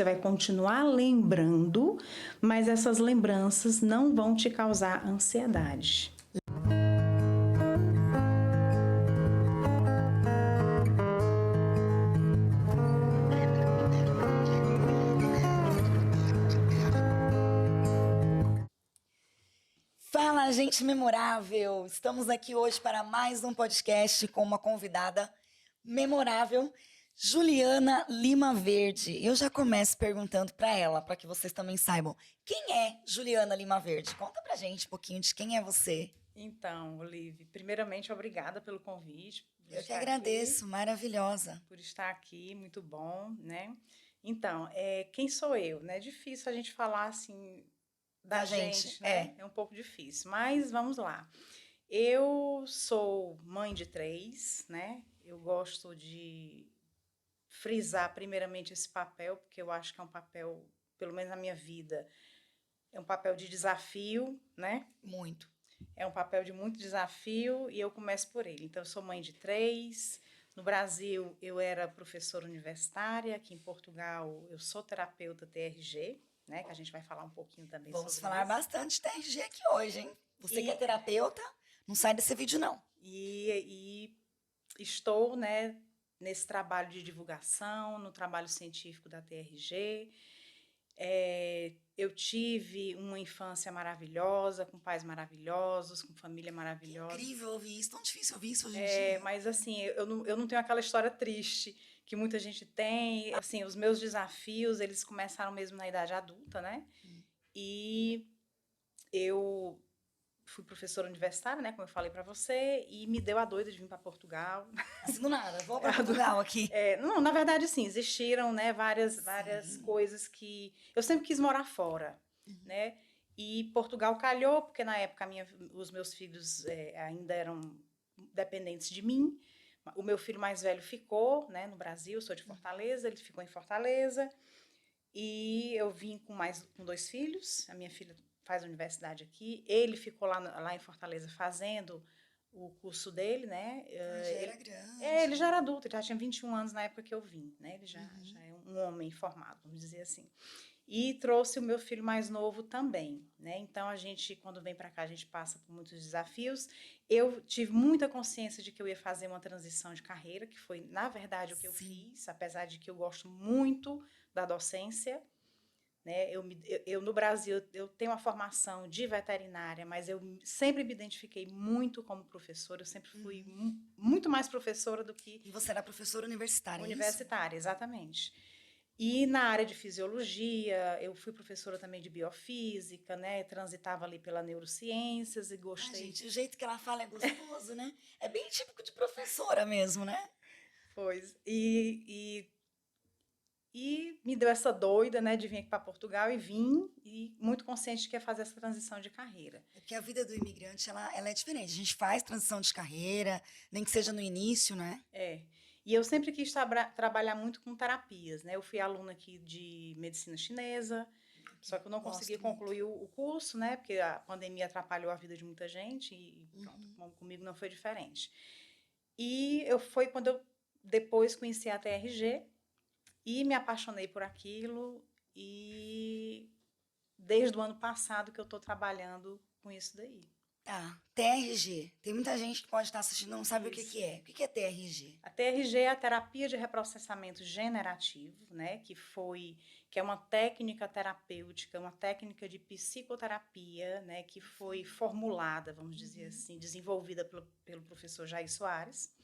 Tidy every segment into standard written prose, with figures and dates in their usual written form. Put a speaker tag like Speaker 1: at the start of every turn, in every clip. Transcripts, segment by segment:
Speaker 1: você vai continuar lembrando, mas essas lembranças não vão te causar ansiedade.
Speaker 2: Fala, gente memorável! Estamos aqui hoje para mais um podcast com uma convidada memorável, Juliana Lima Verde. Eu já começo perguntando para ela, para que vocês também saibam, quem é Juliana Lima Verde? Conta pra gente um pouquinho de quem é você.
Speaker 1: Então, Olive, primeiramente, obrigada pelo convite.
Speaker 2: Eu que agradeço, maravilhosa.
Speaker 1: Por estar aqui, muito bom, né? Então, quem sou eu? É difícil a gente falar assim da gente, né? É um pouco difícil, mas vamos lá. Eu sou mãe de 3, né? Eu gosto de frisar primeiramente esse papel, porque eu acho que é um papel, pelo menos na minha vida, é um papel de desafio, né?
Speaker 2: Muito.
Speaker 1: É um papel de muito desafio e eu começo por ele. Então, eu sou mãe de 3. No Brasil, eu era professora universitária. Aqui em Portugal, eu sou terapeuta TRG, né? Que a gente vai falar um pouquinho também sobre isso.
Speaker 2: Vamos falar bastante TRG aqui hoje, hein? Você que é terapeuta, não sai desse vídeo, não.
Speaker 1: E estou, né, nesse trabalho de divulgação, no trabalho científico da TRG. Eu tive uma infância maravilhosa, com pais maravilhosos, com família maravilhosa.
Speaker 2: Que incrível ouvir isso, tão difícil ouvir isso hoje em dia.
Speaker 1: Mas assim, eu não tenho aquela história triste que muita gente tem. Assim, os meus desafios, eles começaram mesmo na idade adulta, né? E eu fui professora universitária, né, como eu falei para você, e me deu a doida de vir para Portugal.
Speaker 2: Assim do nada, vou para Portugal aqui.
Speaker 1: Não, na verdade, sim, existiram, né, várias coisas que eu sempre quis morar fora, né? E Portugal calhou, porque na época os meus filhos ainda eram dependentes de mim. O meu filho mais velho ficou, né, no Brasil, eu sou de Fortaleza, ele ficou em Fortaleza. E eu vim com 2 filhos, a minha filha faz universidade aqui, ele ficou lá em Fortaleza fazendo o curso dele, né?
Speaker 2: Já era grande.
Speaker 1: Ele já era adulto, ele já tinha 21 anos na época que eu vim, né? Ele já é um homem formado, vamos dizer assim. E trouxe o meu filho mais novo também, né? Então, quando vem para cá, a gente passa por muitos desafios. Eu tive muita consciência de que eu ia fazer uma transição de carreira, que foi, na verdade, o que eu fiz, apesar de que eu gosto muito da docência, né? Eu no Brasil, eu tenho uma formação de veterinária, mas eu sempre me identifiquei muito como professora, eu sempre fui muito mais professora do que...
Speaker 2: E você era professora universitária,
Speaker 1: Universitária, exatamente. E na área de fisiologia, eu fui professora também de biofísica, né? Transitava ali pela neurociências e gostei...
Speaker 2: gente, o jeito que ela fala é gostoso, né? É bem típico de professora mesmo, né?
Speaker 1: Pois, e me deu essa doida, né, de vir aqui para Portugal e vim, e muito consciente de que ia fazer essa transição de carreira.
Speaker 2: É porque a vida do imigrante, ela é diferente. A gente faz transição de carreira, nem que seja no início, né?
Speaker 1: E eu sempre quis trabalhar muito com terapias, né? Eu fui aluna aqui de medicina chinesa, só que eu não consegui concluir o curso, né? Porque a pandemia atrapalhou a vida de muita gente e pronto, comigo não foi diferente. E foi quando eu depois conheci a TRG, e me apaixonei por aquilo, e desde o ano passado que eu estou trabalhando com isso daí.
Speaker 2: Tá, TRG. Tem muita gente que pode estar assistindo e não sabe o que é. O que é TRG?
Speaker 1: A TRG é a terapia de reprocessamento generativo, né, que é uma técnica terapêutica, uma técnica de psicoterapia, né, que foi formulada, vamos dizer assim, desenvolvida pelo professor Jair Soares,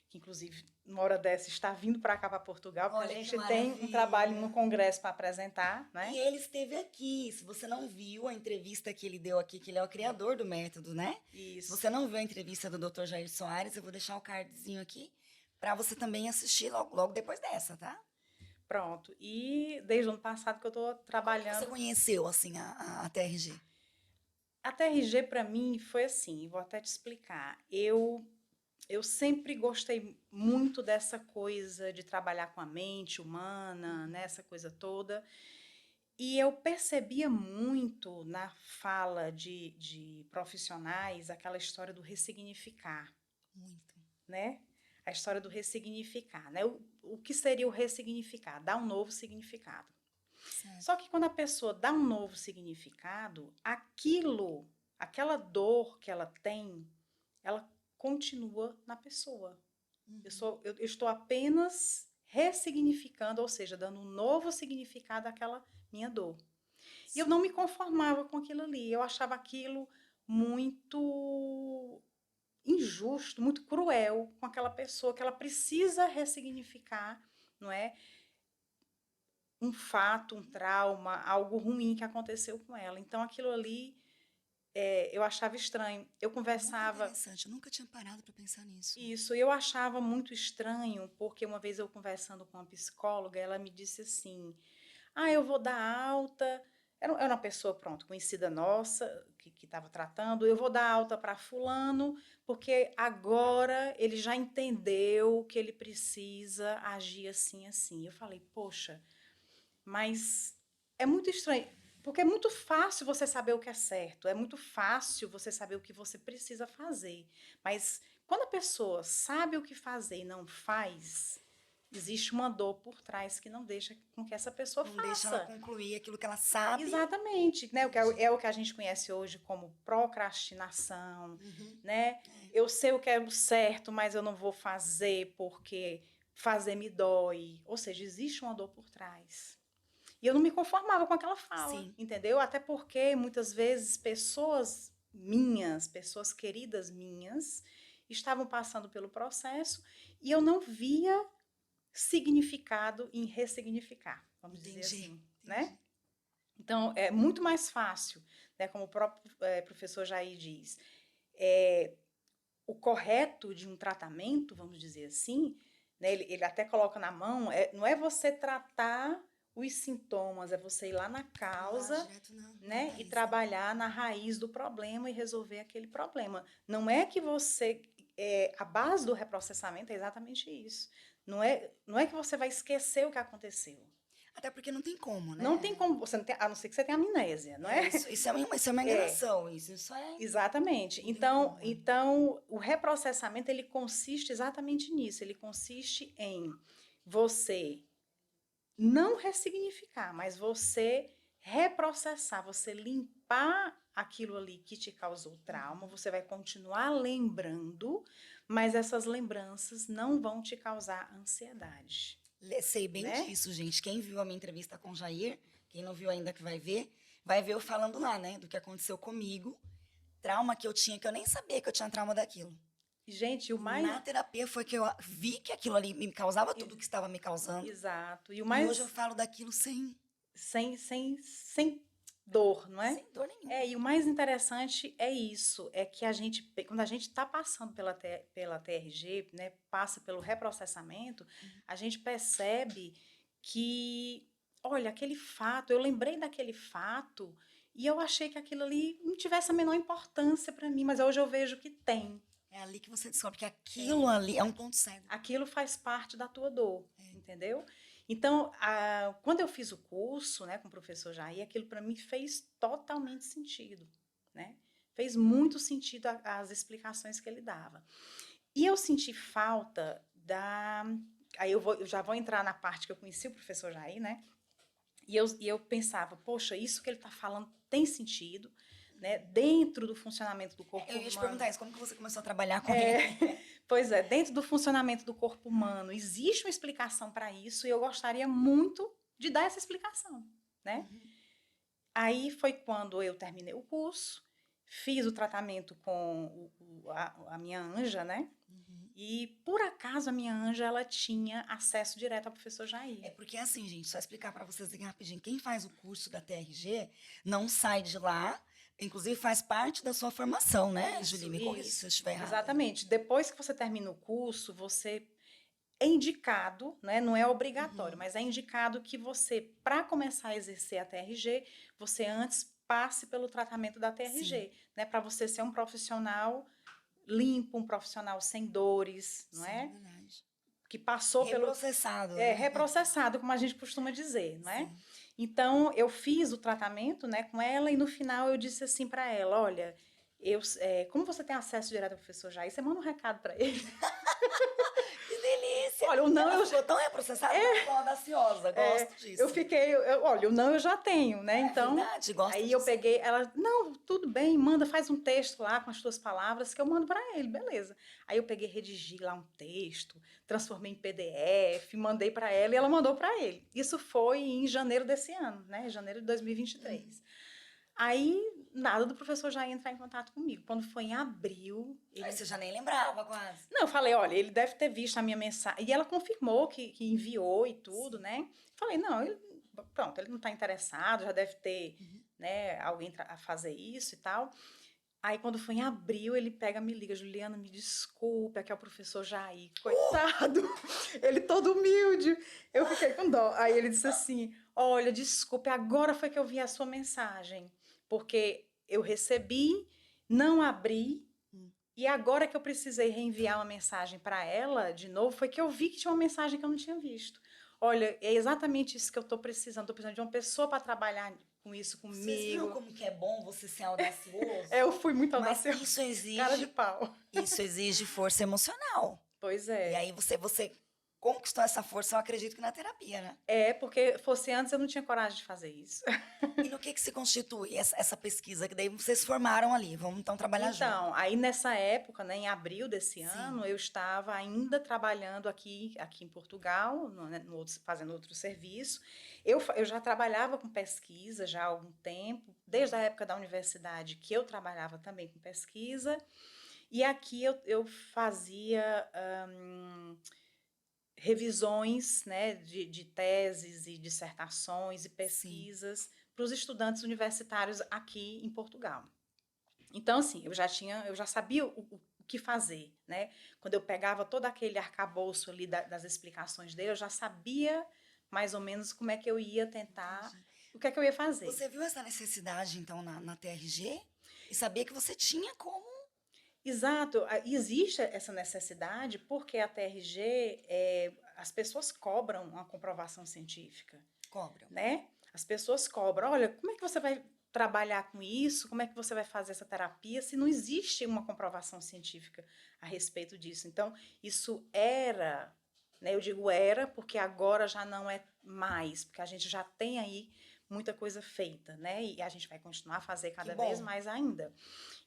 Speaker 1: que inclusive, numa hora dessa, está vindo para cá, para Portugal, porque a gente tem um trabalho no congresso para apresentar, né?
Speaker 2: E ele esteve aqui. Se você não viu a entrevista que ele deu aqui, que ele é o criador do método, né?
Speaker 1: Isso.
Speaker 2: Se você não viu a entrevista do Dr. Jair Soares, eu vou deixar o cardzinho aqui para você também assistir logo depois dessa, tá?
Speaker 1: Pronto. E desde o ano passado que eu estou trabalhando...
Speaker 2: Como você conheceu, assim, a TRG?
Speaker 1: A TRG, para mim, foi assim, vou até te explicar. Eu sempre gostei muito dessa coisa de trabalhar com a mente humana, né, essa coisa toda. E eu percebia muito na fala de profissionais aquela história do ressignificar.
Speaker 2: Muito.
Speaker 1: Né? a história do ressignificar, né? O que seria o ressignificar? Dar um novo significado.
Speaker 2: Certo.
Speaker 1: Só que quando a pessoa dá um novo significado, aquela dor que ela tem, ela continua na pessoa. Eu estou apenas ressignificando, ou seja, dando um novo significado àquela minha dor. E eu não me conformava com aquilo ali. Eu achava aquilo muito injusto, muito cruel com aquela pessoa que ela precisa ressignificar, não é? Um fato, um trauma, algo ruim que aconteceu com ela. Então aquilo ali eu achava estranho. Eu
Speaker 2: Muito
Speaker 1: conversava
Speaker 2: interessante, eu nunca tinha parado para pensar nisso.
Speaker 1: isso, eu achava muito estranho, porque uma vez eu conversando com uma psicóloga, ela me disse assim: ah, eu vou dar alta. Era uma pessoa, pronto, conhecida nossa, que estava tratando. Eu vou dar alta para fulano, porque agora ele já entendeu que ele precisa agir assim, assim. Eu falei, poxa, mas é muito estranho, porque é muito fácil você saber o que é certo, é muito fácil você saber o que você precisa fazer. Mas quando a pessoa sabe o que fazer e não faz, existe uma dor por trás que não deixa com que essa pessoa
Speaker 2: Não deixa ela
Speaker 1: faça.
Speaker 2: concluir aquilo que ela sabe.
Speaker 1: Exatamente, né? É o que a gente conhece hoje como procrastinação, né? Eu sei o que é o certo, mas eu não vou fazer porque fazer me dói. Ou seja, existe uma dor por trás. E eu não me conformava com aquela fala,
Speaker 2: Sim.
Speaker 1: entendeu? Até porque muitas vezes pessoas minhas, pessoas queridas minhas, estavam passando pelo processo e eu não via significado em ressignificar, vamos dizer
Speaker 2: Entendi.
Speaker 1: assim, né? Então, é muito mais fácil, né, como o próprio professor Jair diz, o correto de um tratamento, vamos dizer assim, né, ele até coloca na mão, não é você tratar os sintomas, é você ir lá na
Speaker 2: Lá
Speaker 1: causa,
Speaker 2: direto na
Speaker 1: né, e
Speaker 2: raiz, né?
Speaker 1: trabalhar na raiz do problema e resolver aquele problema. Não é que você... a base do reprocessamento é exatamente isso. Não é que você vai esquecer o que aconteceu.
Speaker 2: Até porque não tem como,
Speaker 1: Não tem
Speaker 2: né?
Speaker 1: como você não ter, a não ser que você tenha amnésia, não é?
Speaker 2: Isso é uma enganação, isso é.
Speaker 1: Exatamente.
Speaker 2: Não tem como.
Speaker 1: Então, o reprocessamento ele consiste exatamente nisso. Ele consiste em você não ressignificar, mas você reprocessar, você limpar aquilo ali que te causou trauma. Você vai continuar lembrando, mas essas lembranças não vão te causar ansiedade,
Speaker 2: Sei bem
Speaker 1: né?
Speaker 2: disso, gente. Quem viu a minha entrevista com o Jair, quem não viu ainda que vai ver eu falando lá, né? Do que aconteceu comigo. Trauma que eu tinha, que eu nem sabia que eu tinha trauma daquilo.
Speaker 1: Gente, o mais
Speaker 2: Na terapia foi que eu vi que aquilo ali me causava tudo o que estava me causando.
Speaker 1: exato. E o
Speaker 2: E hoje eu
Speaker 1: mais
Speaker 2: falo daquilo
Speaker 1: sem dor, não é?
Speaker 2: sem dor nenhuma.
Speaker 1: E o mais interessante é isso, é que quando a gente está passando pela TRG, né, passa pelo reprocessamento, a gente percebe que, olha, aquele fato, eu lembrei daquele fato e eu achei que aquilo ali não tivesse a menor importância para mim, mas hoje eu vejo que tem.
Speaker 2: É ali que você descobre que aquilo ali é um ponto cego.
Speaker 1: Aquilo faz parte da tua dor, entendeu? Então, quando eu fiz o curso, né, com o professor Jair, aquilo para mim fez totalmente sentido, né? Fez muito sentido as explicações que ele dava. E eu senti falta da... Aí eu já vou entrar na parte que eu conheci o professor Jair, né? E eu pensava, poxa, isso que ele está falando tem sentido, né? Dentro do funcionamento do corpo
Speaker 2: Eu ia te
Speaker 1: humano.
Speaker 2: perguntar isso, como que você começou a trabalhar com ele?
Speaker 1: Pois é, dentro do funcionamento do corpo humano, existe uma explicação para isso e eu gostaria muito de dar essa explicação, né? Aí foi quando eu terminei o curso, fiz o tratamento com a minha anja, né? E, por acaso, a minha anja, ela tinha acesso direto ao professor Jair.
Speaker 2: É porque assim, gente, só explicar para vocês aqui rapidinho. Quem faz o curso da TRG não sai de lá, inclusive faz parte da sua formação, né, Julie? Me corrija se eu estiver errada.
Speaker 1: Exatamente. Depois que você termina o curso, você é indicado, né? Não é obrigatório, mas é indicado que você, para começar a exercer a TRG, você antes passe pelo tratamento da TRG, né? Para você ser um profissional limpo, um profissional sem dores, não é?
Speaker 2: Verdade.
Speaker 1: Que passou
Speaker 2: Reprocessado,
Speaker 1: pelo...
Speaker 2: né?
Speaker 1: reprocessado, como a gente costuma dizer, não é? Então, eu fiz o tratamento, né, com ela e no final eu disse assim para ela, olha, como você tem acesso direto ao professor Jair, você manda um recado para ele.
Speaker 2: Que delícia!
Speaker 1: Olha, o não
Speaker 2: Ela
Speaker 1: eu
Speaker 2: ficou tão reprocessada, ela tão audaciosa. Gosto disso.
Speaker 1: eu fiquei, olha, o não eu já tenho, né? Então,
Speaker 2: verdade, gosto
Speaker 1: aí eu
Speaker 2: disso.
Speaker 1: peguei, ela, não, tudo bem, manda, faz um texto lá com as tuas palavras que eu mando para ele, beleza. Aí eu peguei, redigi lá um texto, transformei em PDF, mandei para ela e ela mandou para ele. Isso foi em janeiro desse ano, né? Janeiro de 2023. Aí, nada do professor já ia entrar em contato comigo. Quando foi em abril,
Speaker 2: Aí
Speaker 1: ele...
Speaker 2: você já nem lembrava quase.
Speaker 1: Não, eu falei, olha, ele deve ter visto a minha mensagem. E ela confirmou que enviou e tudo, né? Falei, não, pronto, ele não está interessado, já deve ter, né, alguém a fazer isso e tal. Aí, quando foi em abril, ele pega, me liga, Juliana, me desculpa, é que é o professor Jair, coitado, ele todo humilde. Eu fiquei com dó. Aí ele disse assim, olha, desculpe, agora foi que eu vi a sua mensagem, porque eu recebi, não abri, e agora que eu precisei reenviar uma mensagem para ela, de novo, foi que eu vi que tinha uma mensagem que eu não tinha visto. Olha, é exatamente isso que eu estou precisando. Estou precisando de uma pessoa para trabalhar com isso
Speaker 2: Vocês viram
Speaker 1: comigo.
Speaker 2: como que é bom você ser audacioso?
Speaker 1: Eu fui muito
Speaker 2: Mas
Speaker 1: audaciosa. Cara de pau.
Speaker 2: isso exige força emocional.
Speaker 1: Pois
Speaker 2: E
Speaker 1: é.
Speaker 2: aí você conquistou essa força, eu acredito que na terapia, né?
Speaker 1: É, porque fosse antes eu não tinha coragem de fazer isso.
Speaker 2: E no que se constitui essa pesquisa? Que daí vocês se formaram ali, vamos então trabalhar junto.
Speaker 1: Então, aí nessa época, né, em abril desse
Speaker 2: Sim.
Speaker 1: ano, eu estava ainda trabalhando aqui em Portugal, fazendo outro serviço. Eu já trabalhava com pesquisa já há algum tempo, desde a época da universidade que eu trabalhava também com pesquisa. E aqui eu fazia revisões, né, de teses e dissertações e pesquisas para os estudantes universitários aqui em Portugal. Então, assim, eu já sabia o que fazer, né? Quando eu pegava todo aquele arcabouço ali das explicações dele, eu já sabia mais ou menos como é que eu ia tentar, o que é que eu ia fazer.
Speaker 2: Você viu essa necessidade, então, na TRG? E sabia que você tinha como?
Speaker 1: Exato, existe essa necessidade porque a TRG, as pessoas cobram uma comprovação científica.
Speaker 2: Cobram.
Speaker 1: Né? As pessoas cobram, olha, como é que você vai trabalhar com isso? Como é que você vai fazer essa terapia se não existe uma comprovação científica a respeito disso? Então, isso era, né? Eu digo era porque agora já não é mais, porque a gente já tem aí muita coisa feita, né? E a gente vai continuar a fazer cada vez mais ainda.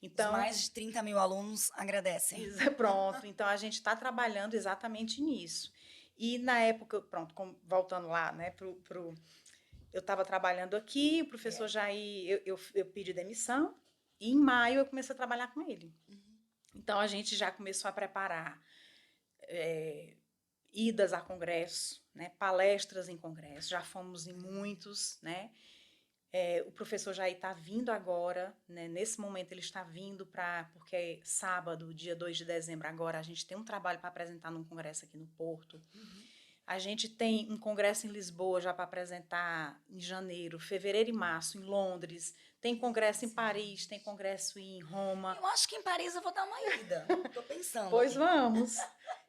Speaker 1: Então,
Speaker 2: os mais de 30 mil alunos agradecem.
Speaker 1: Pronto, então a gente está trabalhando exatamente nisso. E na época, pronto, voltando lá, né, eu estava trabalhando aqui, o professor Jair, eu pedi demissão, e em maio eu comecei a trabalhar com ele. Então a gente já começou a preparar idas a congresso, né, palestras em congresso, já fomos em muitos, né? O professor Jair está vindo agora, né? Nesse momento ele está vindo porque sábado, dia 2 de dezembro, agora a gente tem um trabalho para apresentar num congresso aqui no Porto. A gente tem um congresso em Lisboa já para apresentar em janeiro, fevereiro e março em Londres. Tem congresso em Paris, tem congresso em Roma.
Speaker 2: Eu acho que em Paris eu vou dar uma ida. Tô pensando.
Speaker 1: Pois
Speaker 2: aqui.
Speaker 1: vamos.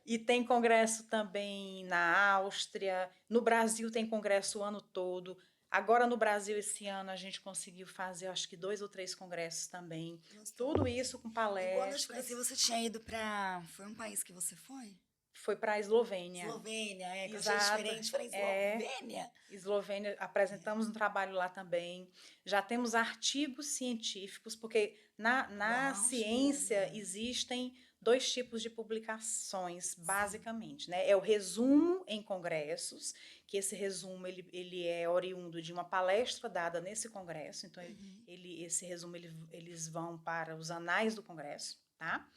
Speaker 1: E tem congresso também na Áustria. No Brasil tem congresso o ano todo. Agora no Brasil esse ano a gente conseguiu fazer, acho que 2 ou 3 congressos também. Tudo isso com palestras.
Speaker 2: E quando eu te conheci, você tinha ido para... Foi um país que você foi?
Speaker 1: Foi para a Eslovênia.
Speaker 2: Eslovênia, que eu
Speaker 1: Exato.
Speaker 2: achei diferente. Falei, Eslovênia?
Speaker 1: Eslovênia, apresentamos um trabalho lá também. Já temos artigos científicos, porque na ciência existem 2 tipos de publicações, basicamente, né? É o resumo em congressos, que esse resumo ele é oriundo de uma palestra dada nesse congresso, então esse resumo eles vão para os anais do congresso, tá?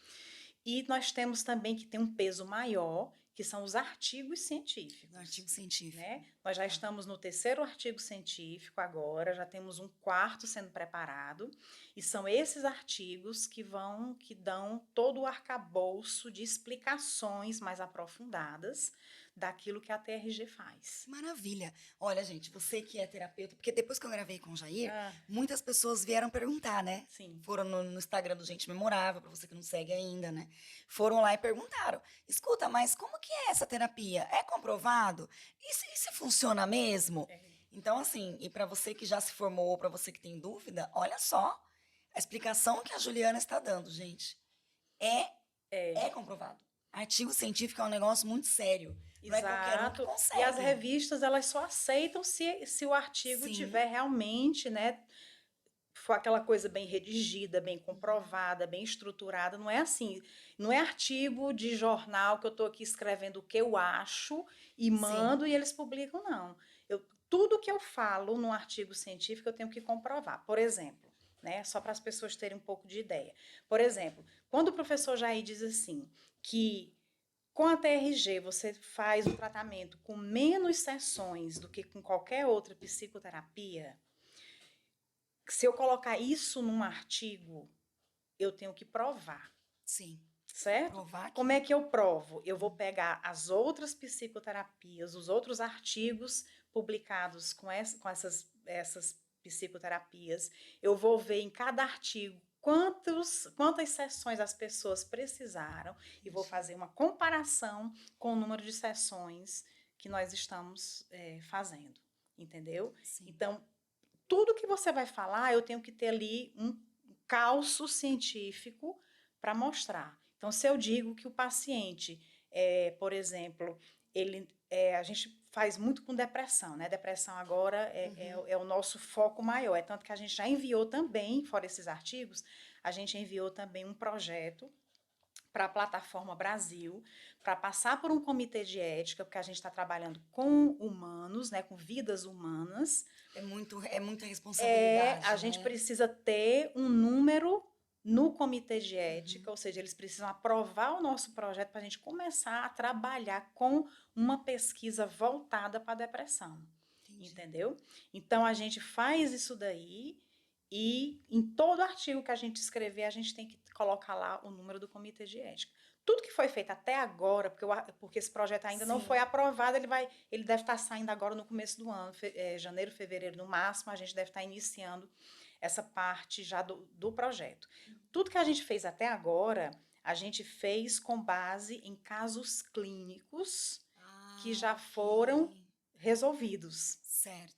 Speaker 1: E nós temos também que tem um peso maior, que são os artigos científicos.
Speaker 2: Artigo científico.
Speaker 1: Né? Nós já estamos no 3º artigo científico agora, já temos um 4º sendo preparado, e são esses artigos que dão todo o arcabouço de explicações mais aprofundadas daquilo que a TRG faz.
Speaker 2: Maravilha. Olha, gente, você que é terapeuta, porque depois que eu gravei com o Jair, muitas pessoas vieram perguntar, né?
Speaker 1: Sim.
Speaker 2: Foram no Instagram do Gente Memorável, para você que não segue ainda, né? Foram lá e perguntaram, escuta, mas como que é essa terapia? É comprovado? E se funciona mesmo? Então, assim, e para você que já se formou, ou para você que tem dúvida, olha só, a explicação que a Juliana está dando, gente, é comprovado. Artigo científico é um negócio muito sério. Não é qualquer um que
Speaker 1: Exato.
Speaker 2: consegue.
Speaker 1: E as revistas, elas só aceitam se o artigo
Speaker 2: Sim.
Speaker 1: tiver realmente, né, for aquela coisa bem redigida, bem comprovada, bem estruturada. Não é assim, não é artigo de jornal que eu estou aqui escrevendo o que eu acho e mando e eles publicam, não. Tudo que eu falo num artigo científico eu tenho que comprovar. Por exemplo, né, só para as pessoas terem um pouco de ideia. Por exemplo, quando o professor Jair diz assim, que com a TRG você faz o tratamento com menos sessões do que com qualquer outra psicoterapia, se eu colocar isso num artigo, eu tenho que provar.
Speaker 2: Sim.
Speaker 1: Certo?
Speaker 2: Provar que...
Speaker 1: Como é que eu provo? Eu vou pegar as outras psicoterapias, os outros artigos publicados com essas psicoterapias, eu vou ver em cada artigo quantas sessões as pessoas precisaram e vou fazer uma comparação com o número de sessões que nós estamos fazendo, entendeu?
Speaker 2: Sim.
Speaker 1: Então, tudo que você vai falar, eu tenho que ter ali um calço científico para mostrar. Então, se eu digo que o paciente, por exemplo, a gente faz muito com depressão, né? Depressão agora é o nosso foco maior. É tanto que a gente já enviou também, fora esses artigos, a gente enviou também um projeto para a Plataforma Brasil, para passar por um comitê de ética, porque a gente está trabalhando com humanos, né, com vidas humanas.
Speaker 2: É muita responsabilidade.
Speaker 1: A gente precisa ter um número no comitê de ética, ou seja, eles precisam aprovar o nosso projeto para a gente começar a trabalhar com uma pesquisa voltada para a depressão. Entendi. Entendeu? Então, a gente faz isso daí e em todo artigo que a gente escrever, a gente tem que colocar lá o número do comitê de ética. Tudo que foi feito até agora, porque esse projeto ainda não foi aprovado, ele deve estar saindo agora no começo do ano, janeiro, fevereiro, no máximo, a gente deve estar iniciando essa parte já do projeto. Tudo que a gente fez até agora, a gente fez com base em casos clínicos que já foram resolvidos.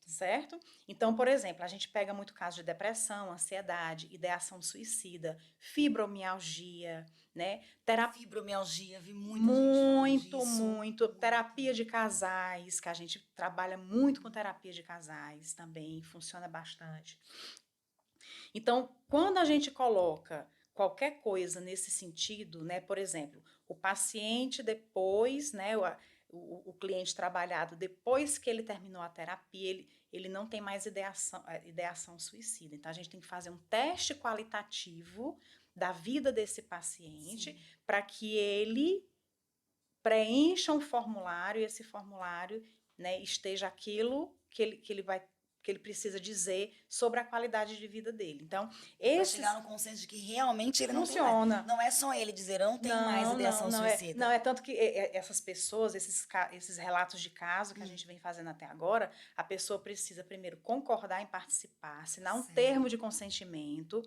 Speaker 1: Certo? Então, por exemplo, a gente pega muito caso de depressão, ansiedade, ideação suicida, fibromialgia, né?
Speaker 2: Fibromialgia, vi muita gente falando disso.
Speaker 1: Muito. Terapia de casais, que a gente trabalha muito com terapia de casais também, funciona bastante. Então, quando a gente coloca qualquer coisa nesse sentido, né? Por exemplo, o paciente depois, né? O cliente trabalhado, depois que ele terminou a terapia, ele não tem mais ideação suicida. Então, a gente tem que fazer um teste qualitativo da vida desse paciente para que ele preencha um formulário e esse formulário, né, esteja aquilo que ele precisa dizer sobre a qualidade de vida dele. Então,
Speaker 2: para chegar no consenso de que realmente ele
Speaker 1: funciona.
Speaker 2: Não é só ele dizer, eu não tenho mais ideação suicida.
Speaker 1: Não, é tanto que essas pessoas, esses relatos de caso que a gente vem fazendo até agora, a pessoa precisa primeiro concordar em participar, assinar um termo de consentimento,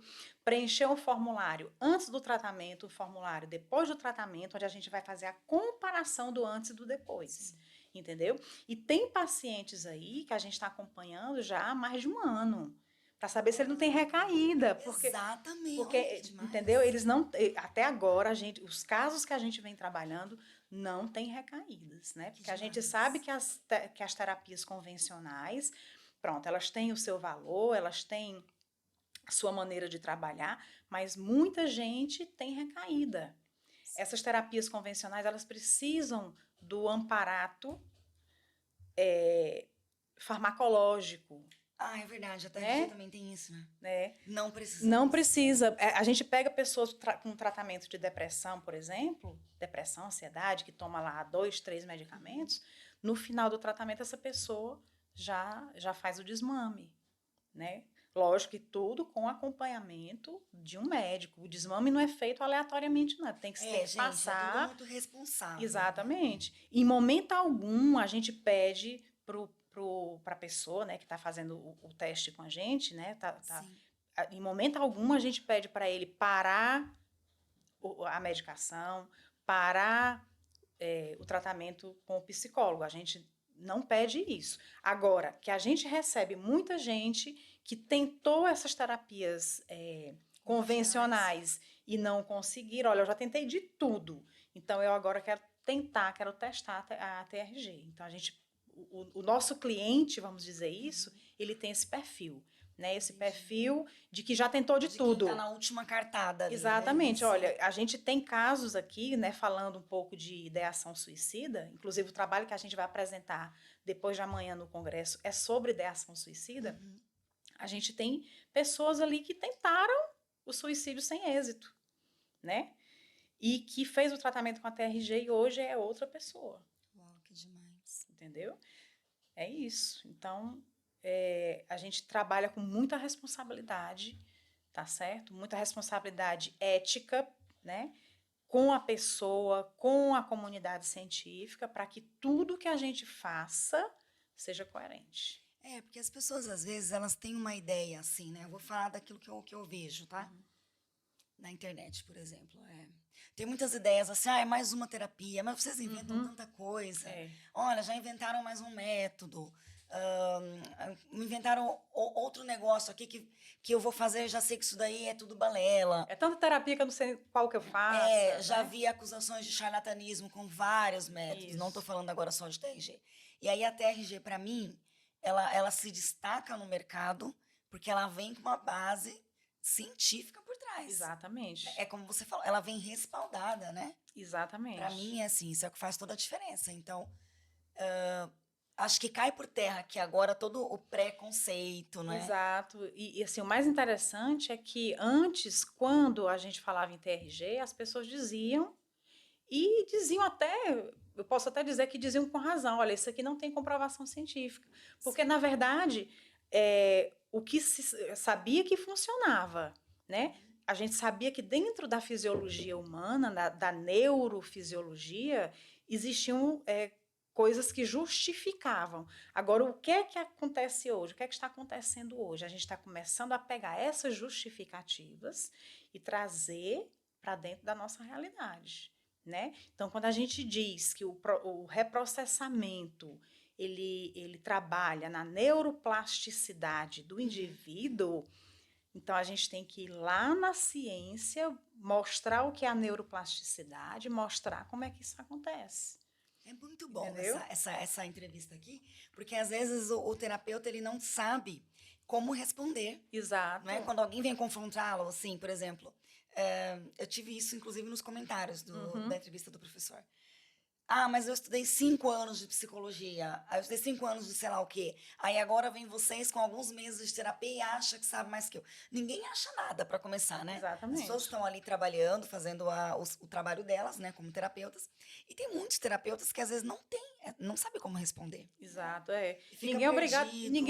Speaker 1: preencher um formulário antes do tratamento, um formulário depois do tratamento, onde a gente vai fazer a comparação do antes e do depois. Entendeu? E tem pacientes aí que a gente está acompanhando já há mais de um ano, para saber se ele não tem recaída.
Speaker 2: Exatamente.
Speaker 1: Porque entendeu? Eles não, até agora, os casos que a gente vem trabalhando não tem recaídas, né? Porque a gente sabe que as terapias convencionais, pronto, elas têm o seu valor, elas têm a sua maneira de trabalhar, mas muita gente tem recaída. Essas terapias convencionais, elas precisam do amparato farmacológico.
Speaker 2: Ah, é verdade, a TRG também tem isso,
Speaker 1: né?
Speaker 2: Não precisa.
Speaker 1: Não precisa. A gente pega pessoas com tratamento de depressão, por exemplo, depressão, ansiedade, que toma lá 2, 3 medicamentos, no final do tratamento essa pessoa já faz o desmame, né? Lógico que tudo com acompanhamento de um médico. O desmame não é feito aleatoriamente, não. Tem que passar.
Speaker 2: É tudo muito responsável.
Speaker 1: Exatamente. Em momento algum, a gente pede para a pessoa, né, que está fazendo o teste com a gente, né? Em momento algum, a gente pede para ele parar a medicação, parar o tratamento com o psicólogo. A gente não pede isso. Agora, que a gente recebe muita gente que tentou essas terapias convencionais e não conseguiram. Olha, eu já tentei de tudo. Então, eu agora quero testar a TRG. Então, o nosso cliente, vamos dizer isso, ele tem esse perfil, né? Esse perfil de que já tentou de tudo.
Speaker 2: Quem tá na última cartada ali,
Speaker 1: Exatamente.
Speaker 2: né?
Speaker 1: Olha, a gente tem casos aqui, né, falando um pouco de ideação suicida, inclusive o trabalho que a gente vai apresentar depois de amanhã no congresso é sobre ideação suicida. A gente tem pessoas ali que tentaram o suicídio sem êxito, né? E que fez o tratamento com a TRG e hoje é outra pessoa.
Speaker 2: Uau, que demais.
Speaker 1: Entendeu? É isso. Então, a gente trabalha com muita responsabilidade, tá certo? Muita responsabilidade ética, né? Com a pessoa, com a comunidade científica, para que tudo que a gente faça seja coerente.
Speaker 2: Porque as pessoas, às vezes, elas têm uma ideia, assim, né? Eu vou falar daquilo que eu vejo, tá? Na internet, por exemplo. Tem muitas ideias assim, é mais uma terapia, mas vocês inventam tanta coisa. Olha, já inventaram mais um método. Inventaram outro negócio aqui que eu vou fazer, já sei que isso daí é tudo balela.
Speaker 1: É tanta terapia que eu não sei qual que eu faço.
Speaker 2: Já vi acusações de charlatanismo com vários métodos.
Speaker 1: Isso.
Speaker 2: Não estou falando agora só de TRG. E aí a TRG, para mim, ela se destaca no mercado porque ela vem com uma base científica por trás.
Speaker 1: Exatamente.
Speaker 2: É como você falou, ela vem respaldada, né?
Speaker 1: Exatamente.
Speaker 2: Para mim é assim, isso é o que faz toda a diferença. Então, acho que cai por terra que agora todo o preconceito, né?
Speaker 1: Exato. E assim, o mais interessante é que antes, quando a gente falava em TRG, as pessoas diziam até, eu posso até dizer que diziam com razão, olha, isso aqui não tem comprovação científica. Porque, na verdade, o que se sabia que funcionava, né? A gente sabia que dentro da fisiologia humana, da neurofisiologia, existiam coisas que justificavam. Agora, o que é que acontece hoje? O que é que está acontecendo hoje? A gente está começando a pegar essas justificativas e trazer para dentro da nossa realidade, né? Então, quando a gente diz que o reprocessamento ele trabalha na neuroplasticidade do indivíduo, então a gente tem que ir lá na ciência, mostrar o que é a neuroplasticidade, mostrar como é que isso acontece.
Speaker 2: É muito bom essa entrevista aqui, porque às vezes o terapeuta ele não sabe como responder.
Speaker 1: Exato.
Speaker 2: Né? Quando alguém vem confrontá-lo, assim, por exemplo, eu tive isso inclusive nos comentários da entrevista do professor. Ah, mas eu estudei 5 anos de psicologia, aí eu estudei 5 anos de sei lá o quê. Aí agora vem vocês com alguns meses de terapia e acha que sabe mais que eu. Ninguém acha nada para começar, né?
Speaker 1: Exatamente.
Speaker 2: As pessoas estão ali trabalhando, fazendo o trabalho delas, né, como terapeutas. E tem muitos terapeutas que às vezes não sabe como responder.
Speaker 1: Exato, Ninguém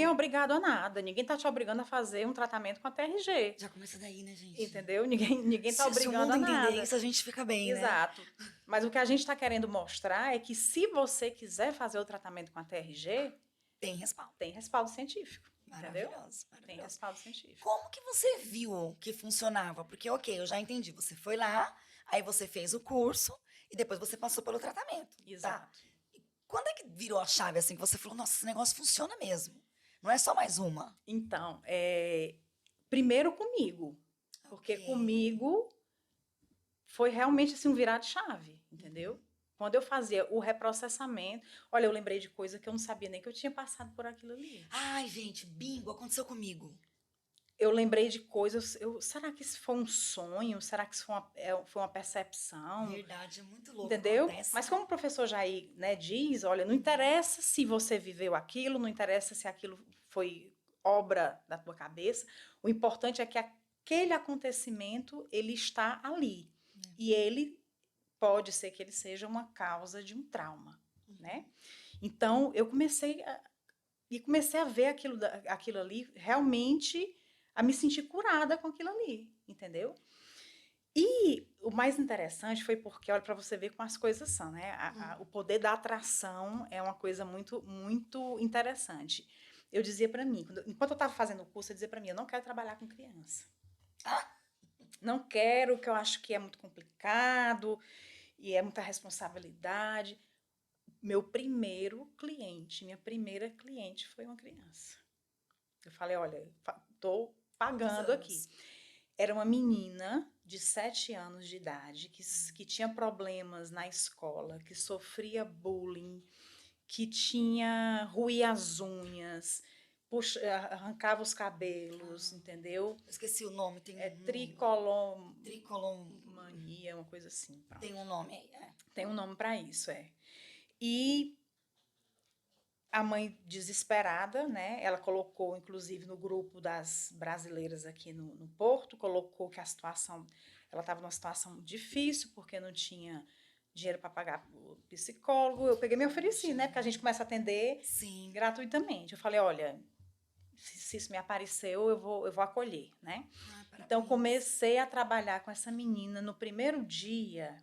Speaker 1: é obrigado a nada. Ninguém está te obrigando a fazer um tratamento com a TRG.
Speaker 2: Já começa daí, né, gente?
Speaker 1: Entendeu? Ninguém está obrigando a nada.
Speaker 2: Se o mundo entender isso, a gente fica bem, né?
Speaker 1: Exato. Mas o que a gente está querendo mostrar é que se você quiser fazer o tratamento com a TRG,
Speaker 2: tem respaldo.
Speaker 1: Tem respaldo científico. Entendeu?
Speaker 2: Maravilhoso.
Speaker 1: Tem respaldo científico.
Speaker 2: Como que você viu que funcionava? Porque, ok, eu já entendi. Você foi lá, aí você fez o curso e depois você passou pelo tratamento.
Speaker 1: Exato.
Speaker 2: Tá? E quando é que virou a chave assim que você falou, nossa, esse negócio funciona mesmo? Não é só mais uma.
Speaker 1: Então, primeiro comigo. Porque comigo foi realmente assim, um virar de chave, entendeu? Quando eu fazia o reprocessamento, olha, eu lembrei de coisa que eu não sabia nem que eu tinha passado por aquilo ali.
Speaker 2: Ai, gente, bingo, aconteceu comigo.
Speaker 1: Eu lembrei de coisas, será que isso foi um sonho? Será que isso foi uma percepção?
Speaker 2: Verdade, é muito louco.
Speaker 1: Entendeu?
Speaker 2: Acontece.
Speaker 1: Mas como o professor Jair, né, diz, olha, não interessa se você viveu aquilo, não interessa se aquilo foi obra da tua cabeça, o importante é que aquele acontecimento, ele está ali. E ele pode ser que ele seja uma causa de um trauma, né? Então, eu comecei a ver aquilo ali, realmente a me sentir curada com aquilo ali, entendeu? E o mais interessante foi porque, olha, para você ver como as coisas são, né? O poder da atração é uma coisa muito, muito interessante. Eu dizia para mim, enquanto eu estava fazendo o curso, eu dizia para mim, eu não quero trabalhar com criança. Não quero, que eu acho que é muito complicado e é muita responsabilidade. Meu primeiro cliente, minha primeira cliente foi uma criança. Eu falei, olha, estou pagando aqui. Era uma menina de 7 anos de idade, que tinha problemas na escola, que sofria bullying, que ruía as unhas, arrancava os cabelos, entendeu?
Speaker 2: Eu esqueci o nome, tem um nome.
Speaker 1: Tricolomania, uma coisa assim. Pronto.
Speaker 2: Tem um nome aí,
Speaker 1: Tem um nome para isso, E a mãe desesperada, né? Ela colocou, inclusive, no grupo das brasileiras aqui no Porto, colocou que a situação, ela estava numa situação difícil, porque não tinha dinheiro para pagar o psicólogo. Eu peguei e me ofereci, né? Porque a gente começa a atender gratuitamente. Eu falei, olha, se isso me apareceu, eu vou acolher, né? Então, comecei a trabalhar com essa menina no primeiro dia,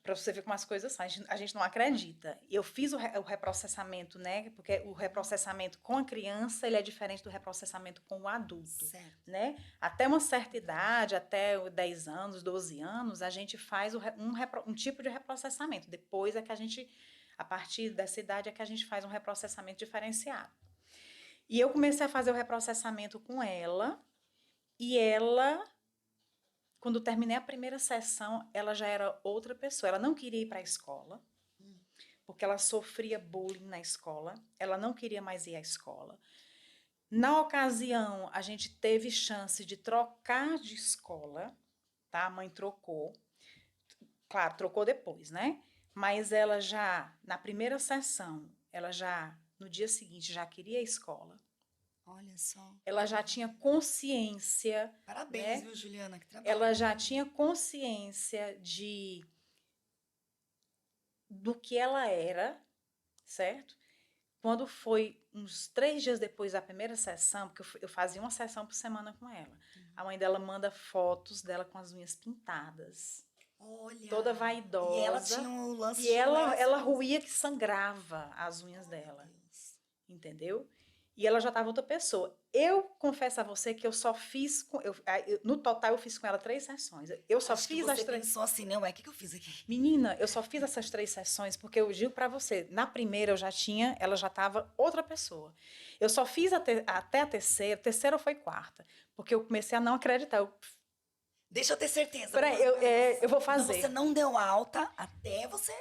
Speaker 1: para você ver como as coisas são. A gente não acredita. Eu fiz o reprocessamento, né? Porque o reprocessamento com a criança, ele é diferente do reprocessamento com o adulto, né? Até uma certa idade, até 10 anos, 12 anos, a gente faz um tipo de reprocessamento. Depois é que a partir dessa idade, é que a gente faz um reprocessamento diferenciado. E eu comecei a fazer o reprocessamento com ela, e ela, quando terminei a primeira sessão, ela já era outra pessoa. Ela não queria ir para a escola, porque ela sofria bullying na escola. Ela não queria mais ir à escola. Na ocasião, a gente teve chance de trocar de escola, tá? A mãe trocou. Claro, trocou depois, né? Mas ela já, na primeira sessão, no dia seguinte, já queria a escola.
Speaker 2: Olha só.
Speaker 1: Ela já tinha consciência.
Speaker 2: Parabéns,
Speaker 1: né?
Speaker 2: Viu, Juliana? Que trabalho.
Speaker 1: Ela já tinha consciência do que ela era, certo? Quando foi uns 3 dias depois da primeira sessão, porque eu fazia uma sessão por semana com ela, a mãe dela manda fotos dela com as unhas pintadas.
Speaker 2: Olha.
Speaker 1: Toda vaidosa.
Speaker 2: E ela tinha um lance
Speaker 1: de ela ruía que sangrava as unhas dela.
Speaker 2: Deus.
Speaker 1: Entendeu? E ela já estava outra pessoa. Eu confesso a você que eu só fiz... no total, eu fiz com ela 3 sessões. Eu só
Speaker 2: Acho
Speaker 1: fiz
Speaker 2: que
Speaker 1: as
Speaker 2: você
Speaker 1: 3...
Speaker 2: pensou assim, não, o que eu fiz aqui?
Speaker 1: Menina, eu só fiz essas 3 sessões porque eu digo para você, na primeira ela já estava outra pessoa. Eu só fiz até a terceira ou foi quarta, porque eu comecei a não acreditar.
Speaker 2: Deixa eu ter certeza.
Speaker 1: Peraí, eu vou fazer.
Speaker 2: Então você não deu alta até você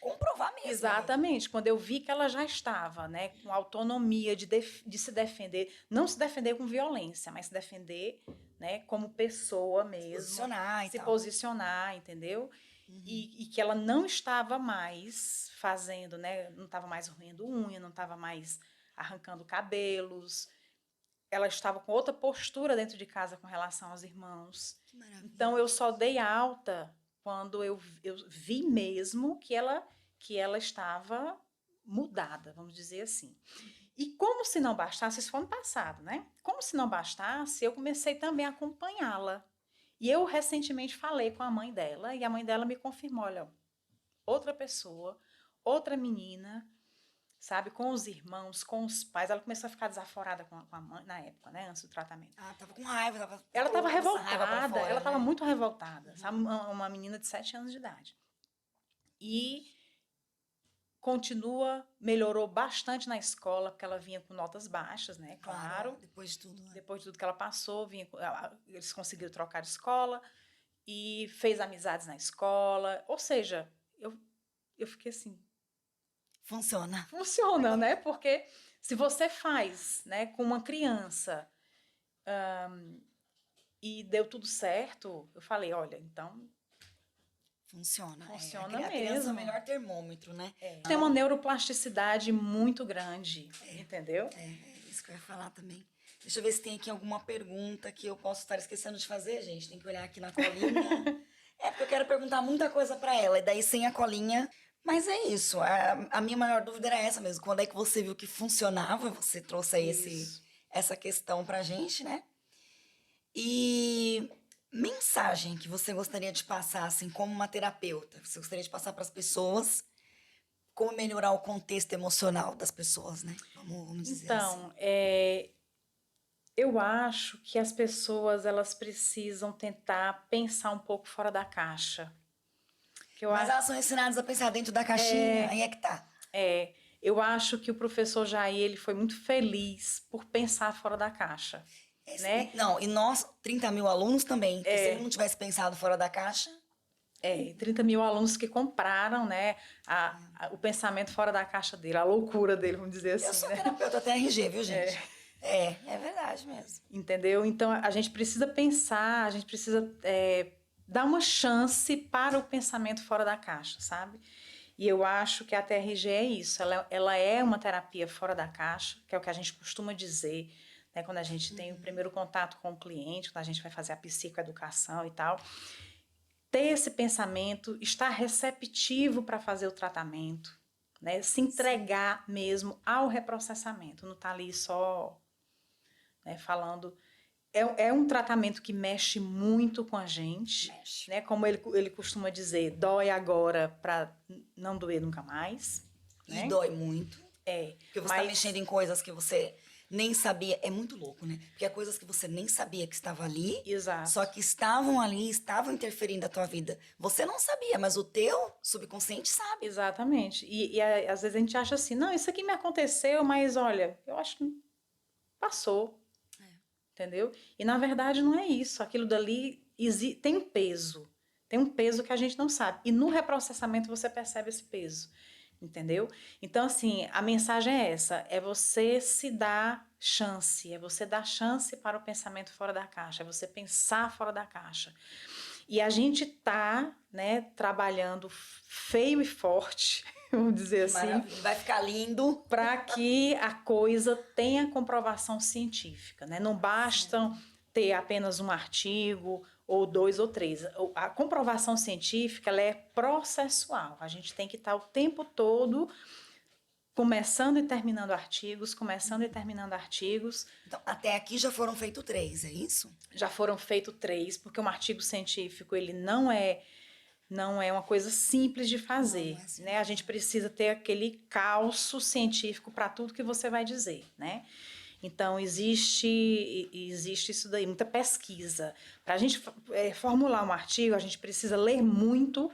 Speaker 2: comprovar mesmo.
Speaker 1: Exatamente. Quando eu vi que ela já estava, né, com autonomia de se defender, não se defender com violência, mas se defender, né, como pessoa mesmo. Se posicionar, entendeu? E que ela não estava mais fazendo, né, não estava mais roendo unha, não estava mais arrancando cabelos. Ela estava com outra postura dentro de casa com relação aos irmãos.
Speaker 2: Que maravilha.
Speaker 1: Então, eu só dei alta quando eu vi mesmo que ela estava mudada, vamos dizer assim. E como se não bastasse, isso foi ano passado, né? Como se não bastasse, eu comecei também a acompanhá-la. E eu recentemente falei com a mãe dela, e a mãe dela me confirmou, olha, outra pessoa, outra menina, sabe, com os irmãos, com os pais. Ela começou a ficar desaforada com a mãe na época, né, antes do tratamento.
Speaker 2: Tava com raiva.
Speaker 1: Ela estava revoltada, ela estava muito revoltada, sabe, uma menina de 7 anos de idade. E melhorou bastante na escola, porque ela vinha com notas baixas, né, claro.
Speaker 2: Depois de tudo. Né?
Speaker 1: Depois de tudo que ela passou, eles conseguiram trocar de escola e fez amizades na escola. Ou seja, eu fiquei assim... Funciona, né? Porque se você faz, né, com uma criança e deu tudo certo, eu falei, olha, então...
Speaker 2: Funciona
Speaker 1: mesmo.
Speaker 2: A criança é o melhor termômetro, né?
Speaker 1: Tem uma neuroplasticidade muito grande, entendeu?
Speaker 2: É isso que eu ia falar também. Deixa eu ver se tem aqui alguma pergunta que eu posso estar esquecendo de fazer, gente. Tem que olhar aqui na colinha. Porque eu quero perguntar muita coisa pra ela, e daí sem a colinha... Mas é isso, a minha maior dúvida era essa mesmo. Quando é que você viu que funcionava, você trouxe aí essa questão pra gente, né? E mensagem que você gostaria de passar, assim, como uma terapeuta? Você gostaria de passar para as pessoas como melhorar o contexto emocional das pessoas, né? Vamos dizer
Speaker 1: então,
Speaker 2: assim.
Speaker 1: Eu acho que as pessoas, elas precisam tentar pensar um pouco fora da caixa.
Speaker 2: Mas elas são ensinadas a pensar dentro da caixinha, aí é que tá.
Speaker 1: Eu acho que o professor Jair, ele foi muito feliz por pensar fora da caixa. né?
Speaker 2: Não, e nós, 30 mil alunos também. Se ele não tivesse pensado fora da caixa...
Speaker 1: 30 mil alunos que compraram, né, o pensamento fora da caixa dele, a loucura dele, vamos dizer assim.
Speaker 2: Eu sou
Speaker 1: né?
Speaker 2: terapeuta TRG, viu, gente? É verdade mesmo.
Speaker 1: Entendeu? Então, a gente precisa pensar, a gente precisa dar uma chance para o pensamento fora da caixa, sabe? E eu acho que a TRG é isso, ela é uma terapia fora da caixa, que é o que a gente costuma dizer, né, quando a gente tem o primeiro contato com o cliente, quando a gente vai fazer a psicoeducação e tal. Ter esse pensamento, estar receptivo para fazer o tratamento, né? Se entregar mesmo ao reprocessamento, não estar ali só, né, falando. É um tratamento que mexe muito com a gente, né? Como ele costuma dizer, dói agora para não doer nunca mais. Né?
Speaker 2: E dói muito. Porque você está
Speaker 1: mas
Speaker 2: mexendo em coisas que você nem sabia. É muito louco, né? Porque é coisas que você nem sabia que estava ali.
Speaker 1: Exato.
Speaker 2: Só que estavam ali, estavam interferindo na tua vida. Você não sabia, mas o teu subconsciente sabe.
Speaker 1: Exatamente. E às vezes a gente acha assim, não, isso aqui me aconteceu, mas olha, eu acho que passou. Entendeu? E na verdade não é isso. Aquilo dali tem um peso. Tem um peso que a gente não sabe. E no reprocessamento você percebe esse peso. Entendeu? Então, assim, a mensagem é essa. É você se dar chance. É você dar chance para o pensamento fora da caixa. É você pensar fora da caixa. E a gente tá, né, trabalhando feio e forte, vamos dizer assim.
Speaker 2: Maravilha. Vai ficar lindo.
Speaker 1: Para que a coisa tenha comprovação científica, né? Não basta ter apenas um artigo, ou 2 ou 3. A comprovação científica, ela é processual. A gente tem que estar o tempo todo começando e terminando artigos, começando e terminando artigos.
Speaker 2: Então, até aqui já foram feitos 3, é isso?
Speaker 1: Já foram feitos 3, porque um artigo científico, ele não é uma coisa simples de fazer, né? A gente precisa ter aquele calço científico para tudo que você vai dizer, né? Então, existe isso daí, muita pesquisa. Para a gente formular um artigo, a gente precisa ler muito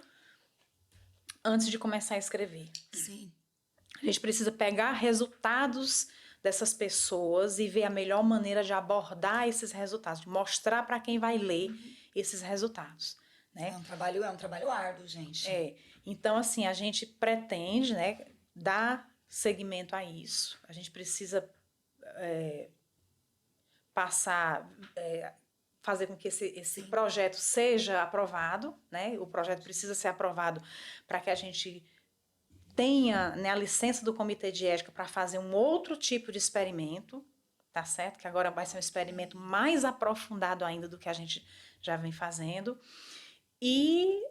Speaker 1: antes de começar a escrever.
Speaker 2: Sim.
Speaker 1: A gente precisa pegar resultados dessas pessoas e ver a melhor maneira de abordar esses resultados, de mostrar para quem vai ler esses resultados. Né?
Speaker 2: É um trabalho árduo, gente.
Speaker 1: Então, assim, a gente pretende, né, dar seguimento a isso. A gente precisa fazer com que esse projeto seja aprovado, né? O projeto precisa ser aprovado para que a gente tenha, né, a licença do Comitê de Ética para fazer um outro tipo de experimento, tá certo? Que agora vai ser um experimento mais aprofundado ainda do que a gente já vem fazendo. E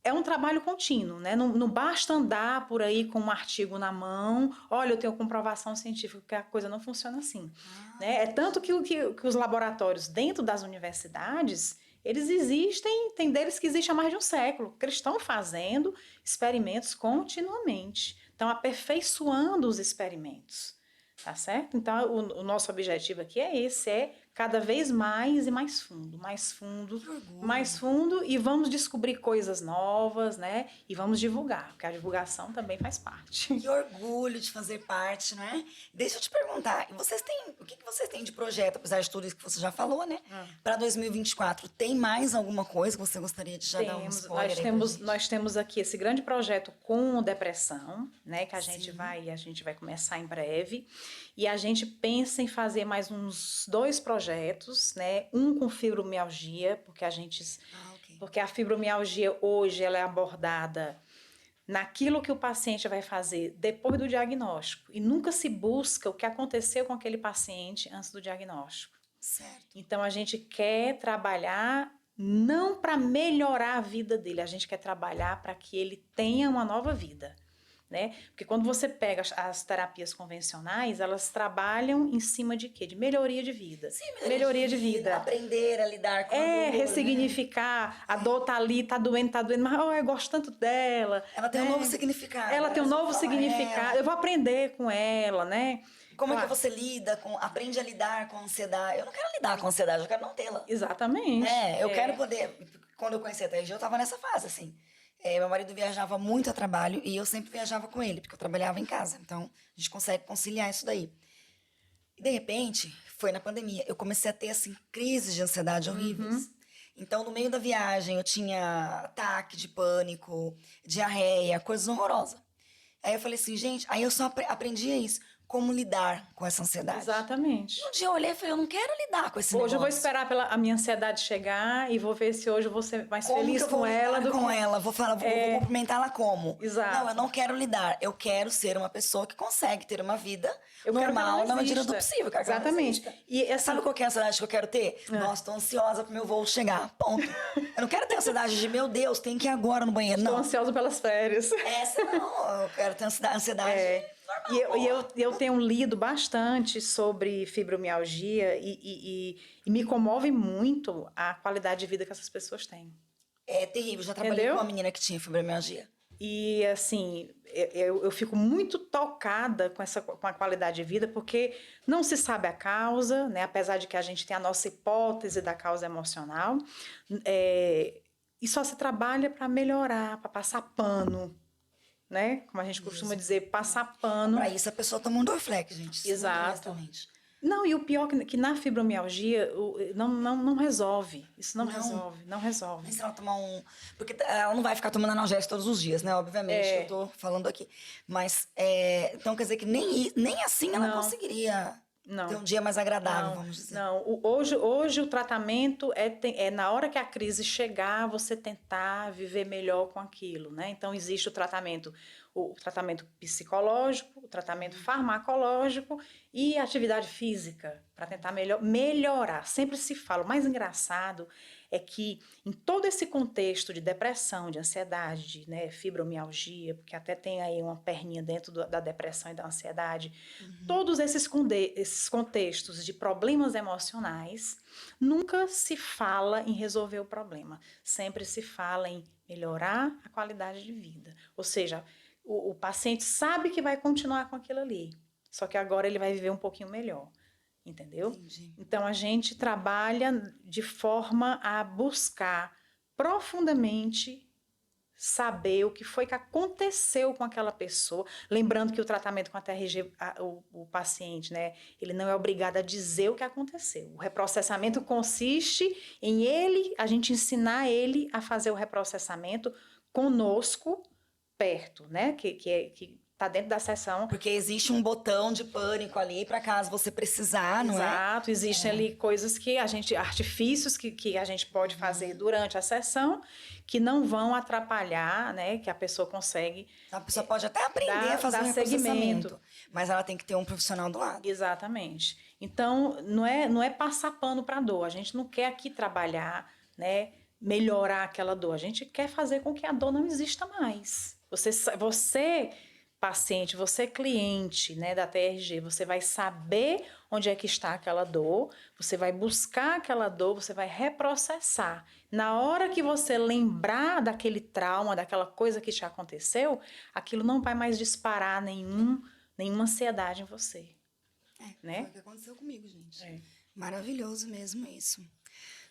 Speaker 1: é um trabalho contínuo, né? Não basta andar por aí com um artigo na mão, olha, eu tenho comprovação científica, porque a coisa não funciona assim. Né? É tanto que os laboratórios dentro das universidades, eles existem, tem deles que existem há mais de um século, que eles estão fazendo experimentos continuamente, estão aperfeiçoando os experimentos, tá certo? Então, o nosso objetivo aqui é esse, é cada vez mais e mais fundo, mais fundo, e vamos descobrir coisas novas, né? E vamos divulgar, porque a divulgação também faz parte.
Speaker 2: Que orgulho de fazer parte, não é? Deixa eu te perguntar, o que vocês têm de projeto, apesar de tudo isso que você já falou, né? Para 2024, tem mais alguma coisa que você gostaria de já dar um spoiler?
Speaker 1: Nós temos aqui esse grande projeto com depressão, né? Que a gente vai começar em breve. E a gente pensa em fazer mais uns 2 projetos, né? Um com fibromialgia, porque a fibromialgia hoje ela é abordada naquilo que o paciente vai fazer depois do diagnóstico. E nunca se busca o que aconteceu com aquele paciente antes do diagnóstico.
Speaker 2: Certo.
Speaker 1: Então, a gente quer trabalhar não para melhorar a vida dele, a gente quer trabalhar para que ele tenha uma nova vida. Né? Porque quando você pega as terapias convencionais, elas trabalham em cima de quê? De melhoria de vida.
Speaker 2: Sim, melhoria de vida. Aprender a lidar com a dor,
Speaker 1: ressignificar. Né? A dor tá ali, tá doendo, mas eu gosto tanto dela.
Speaker 2: Ela tem um novo significado.
Speaker 1: Ela tem um novo significado. Eu vou aprender com ela, né?
Speaker 2: Como é que você aprende a lidar com a ansiedade? Eu não quero lidar com a ansiedade, eu quero não tê-la.
Speaker 1: Exatamente.
Speaker 2: Eu quero poder... Quando eu conheci a TRG, eu tava nessa fase, assim. Meu marido viajava muito a trabalho e eu sempre viajava com ele, porque eu trabalhava em casa. Então, a gente consegue conciliar isso daí. E, de repente, foi na pandemia. Eu comecei a ter, assim, crises de ansiedade horríveis. Então, no meio da viagem, eu tinha ataque de pânico, diarreia, coisas horrorosas. Aí eu falei assim, gente, aí eu só aprendi isso, como lidar com essa ansiedade.
Speaker 1: Exatamente.
Speaker 2: Um dia eu olhei e falei, eu não quero lidar com esse
Speaker 1: Hoje
Speaker 2: negócio.
Speaker 1: eu vou esperar a minha ansiedade chegar e vou ver se hoje eu vou ser mais
Speaker 2: Como
Speaker 1: feliz
Speaker 2: que eu vou
Speaker 1: com ela
Speaker 2: lidar
Speaker 1: do
Speaker 2: com
Speaker 1: que...
Speaker 2: ela? Vou falar, vou cumprimentá-la como?
Speaker 1: Exato.
Speaker 2: Não, eu não quero lidar. Eu quero ser uma pessoa que consegue ter uma vida
Speaker 1: Eu quero que ela
Speaker 2: normal
Speaker 1: não
Speaker 2: na medida
Speaker 1: exista.
Speaker 2: do possível. Eu quero que ela não
Speaker 1: Exatamente.
Speaker 2: exista.
Speaker 1: E essa...
Speaker 2: Sabe qual que é a ansiedade que eu quero ter? Nossa, tô ansiosa pro meu voo chegar. Ponto. Eu não quero ter ansiedade de, meu Deus, tem que ir agora no banheiro.
Speaker 1: Estou
Speaker 2: Não.
Speaker 1: ansiosa pelas férias.
Speaker 2: Essa não. Eu quero ter ansiedade normal.
Speaker 1: E eu tenho lido bastante sobre fibromialgia e me comove muito a qualidade de vida que essas pessoas têm.
Speaker 2: É terrível. Já trabalhei
Speaker 1: Entendeu?
Speaker 2: com uma menina que tinha fibromialgia.
Speaker 1: E, assim, eu fico muito tocada com a qualidade de vida, porque não se sabe a causa, né? Apesar de que a gente tem a nossa hipótese da causa emocional, e só se trabalha para melhorar, para passar pano, né? Como a gente costuma dizer, passar pano.
Speaker 2: Pra isso a pessoa toma um Dorflex, gente.
Speaker 1: Exato.
Speaker 2: Honestamente.
Speaker 1: Não, e o pior é que na fibromialgia não resolve. Isso não resolve.
Speaker 2: Mas se ela tomar um... Porque ela não vai ficar tomando analgésico todos os dias, né? Obviamente, eu tô falando aqui. Mas, então quer dizer que nem assim ela conseguiria ter um dia mais agradável, vamos dizer.
Speaker 1: Não, hoje o tratamento é na hora que a crise chegar, você tentar viver melhor com aquilo, né? Então, existe o tratamento psicológico, o tratamento farmacológico e atividade física, para tentar melhorar. Sempre se fala. O mais engraçado é que em todo esse contexto de depressão, de ansiedade, né, fibromialgia, porque até tem aí uma perninha dentro da depressão e da ansiedade, todos esses contextos de problemas emocionais, nunca se fala em resolver o problema. Sempre se fala em melhorar a qualidade de vida. Ou seja, o paciente sabe que vai continuar com aquilo ali, só que agora ele vai viver um pouquinho melhor, entendeu?
Speaker 2: Entendi.
Speaker 1: Então, a gente trabalha de forma a buscar profundamente saber o que foi que aconteceu com aquela pessoa, lembrando que o tratamento com a TRG, o paciente, né, ele não é obrigado a dizer o que aconteceu. O reprocessamento consiste em a gente ensinar ele a fazer o reprocessamento conosco, perto, né? Que tá dentro da sessão.
Speaker 2: Porque existe um botão de pânico ali para caso você precisar, não é?
Speaker 1: Exato, existem ali coisas que artifícios que a gente pode fazer durante a sessão que não vão atrapalhar, né? Que a pessoa consegue.
Speaker 2: A pessoa pode até aprender a fazer um reprocessamento, mas ela tem que ter um profissional do lado.
Speaker 1: Exatamente. Então, não é passar pano para dor. A gente não quer aqui trabalhar, né? Melhorar aquela dor. A gente quer fazer com que a dor não exista mais. Você paciente, você cliente, né, da TRG, você vai saber onde é que está aquela dor, você vai buscar aquela dor, você vai reprocessar. Na hora que você lembrar daquele trauma, daquela coisa que te aconteceu, aquilo não vai mais disparar nenhuma ansiedade em você. Né?
Speaker 2: Foi o que aconteceu comigo, gente. Maravilhoso mesmo isso.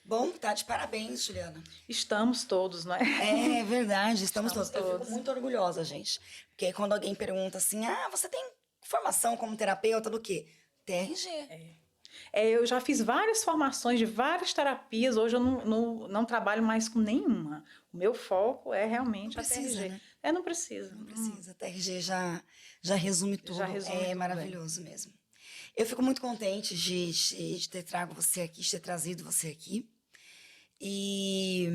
Speaker 2: Bom, tá de parabéns, Juliana.
Speaker 1: Estamos todos, não é?
Speaker 2: É verdade, estamos todos. Eu
Speaker 1: todos.
Speaker 2: fico muito orgulhosa, gente. Porque quando alguém pergunta assim, você tem formação como terapeuta do quê? TRG.
Speaker 1: Eu já fiz várias formações de várias terapias, hoje eu não trabalho mais com nenhuma. O meu foco é realmente a TRG.
Speaker 2: Né?
Speaker 1: Não precisa.
Speaker 2: Não precisa, a TRG já resume tudo. Maravilhoso mesmo. Eu fico muito contente de ter trazido você aqui. E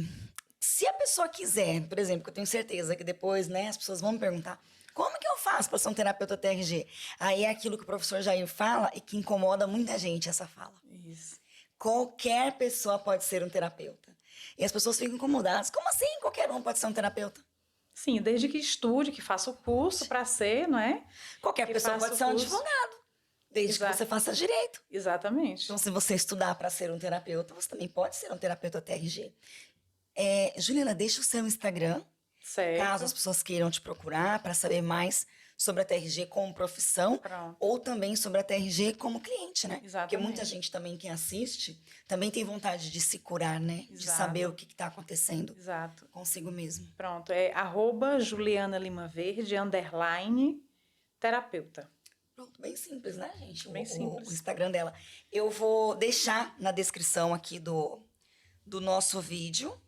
Speaker 2: se a pessoa quiser, por exemplo, que eu tenho certeza que depois, né, as pessoas vão me perguntar, como que eu faço para ser um terapeuta TRG? Aí é aquilo que o professor Jair fala e que incomoda muita gente, essa fala.
Speaker 1: Isso.
Speaker 2: Qualquer pessoa pode ser um terapeuta. E as pessoas ficam incomodadas. Como assim qualquer um pode ser um terapeuta?
Speaker 1: Sim, desde que estude, que faça o curso para ser, não é?
Speaker 2: Qualquer pessoa pode ser um advogado. Desde que você faça direito.
Speaker 1: Exatamente.
Speaker 2: Então, se você estudar para ser um terapeuta, você também pode ser um terapeuta TRG. Juliana, deixa o seu Instagram.
Speaker 1: Certo.
Speaker 2: Caso as pessoas queiram te procurar para saber mais sobre a TRG como profissão.
Speaker 1: Pronto.
Speaker 2: Ou também sobre a TRG como cliente, né?
Speaker 1: Exatamente.
Speaker 2: Porque muita gente também que assiste também tem vontade de se curar, né?
Speaker 1: Exato.
Speaker 2: De saber o que está acontecendo.
Speaker 1: Exato.
Speaker 2: Consigo mesmo.
Speaker 1: Pronto, @Juliana Lima Verde _ terapeuta.
Speaker 2: Pronto, bem simples, né, gente?
Speaker 1: Bem
Speaker 2: O
Speaker 1: simples.
Speaker 2: Instagram dela. Eu vou deixar na descrição aqui do nosso vídeo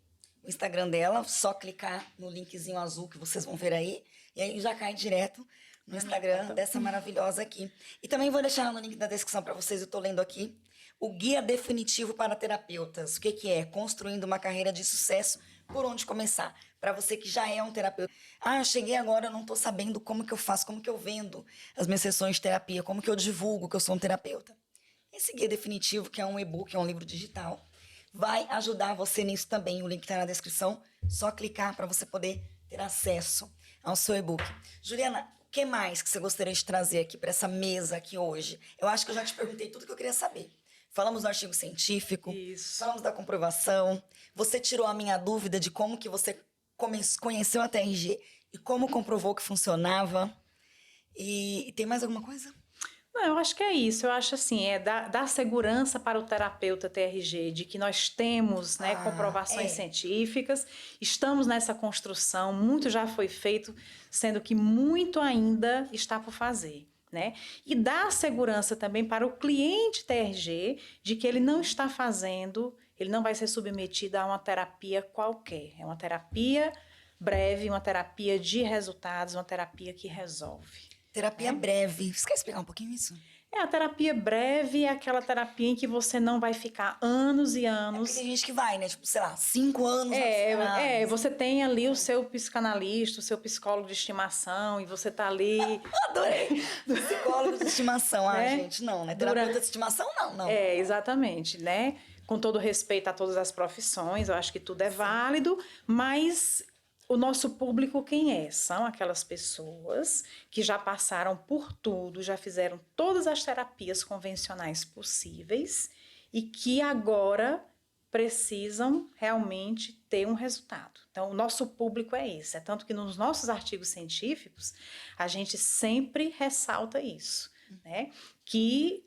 Speaker 2: o Instagram dela. Só clicar no linkzinho azul que vocês vão ver aí. E aí já cai direto no Instagram dessa maravilhosa aqui. E também vou deixar no link da descrição para vocês, eu tô lendo aqui, o Guia Definitivo para Terapeutas. O que que é? Construindo uma carreira de sucesso, por onde começar? Para você que já é um terapeuta. Ah, eu cheguei agora, eu não tô sabendo como que eu faço, como que eu vendo as minhas sessões de terapia, como que eu divulgo que eu sou um terapeuta. Esse Guia Definitivo, que é um e-book, é um livro digital, vai ajudar você nisso também. O link está na descrição. Só clicar para você poder ter acesso ao seu e-book. Juliana, o que mais que você gostaria de trazer aqui para essa mesa aqui hoje? Eu acho que eu já te perguntei tudo que eu queria saber. Falamos do artigo científico,
Speaker 1: Isso.
Speaker 2: falamos da comprovação. Você tirou a minha dúvida de como que você conheceu a TRG e como comprovou que funcionava. E tem mais alguma coisa?
Speaker 1: Não, eu acho que é isso. Eu acho assim, dar segurança para o terapeuta TRG de que nós temos, né, comprovações científicas, estamos nessa construção, muito já foi feito, sendo que muito ainda está por fazer. Né? E dar segurança também para o cliente TRG de que ele não está fazendo, ele não vai ser submetido a uma terapia qualquer. É uma terapia breve, uma terapia de resultados, uma terapia que resolve.
Speaker 2: Terapia breve. Você quer explicar um pouquinho isso?
Speaker 1: A terapia breve é aquela terapia em que você não vai ficar anos e anos.
Speaker 2: Porque tem gente que vai, né? Tipo, sei lá, 5 anos na psicanálise.
Speaker 1: Você tem ali o seu psicanalista, o seu psicólogo de estimação, e você tá ali...
Speaker 2: Adorei! Psicólogo de estimação. Ah,
Speaker 1: né?
Speaker 2: gente, não, né? Terapeuta de estimação, não.
Speaker 1: Exatamente, né? Com todo respeito a todas as profissões, eu acho que tudo é válido, mas... O nosso público quem é? São aquelas pessoas que já passaram por tudo, já fizeram todas as terapias convencionais possíveis e que agora precisam realmente ter um resultado. Então, o nosso público é esse. É tanto que nos nossos artigos científicos, a gente sempre ressalta isso, né? Que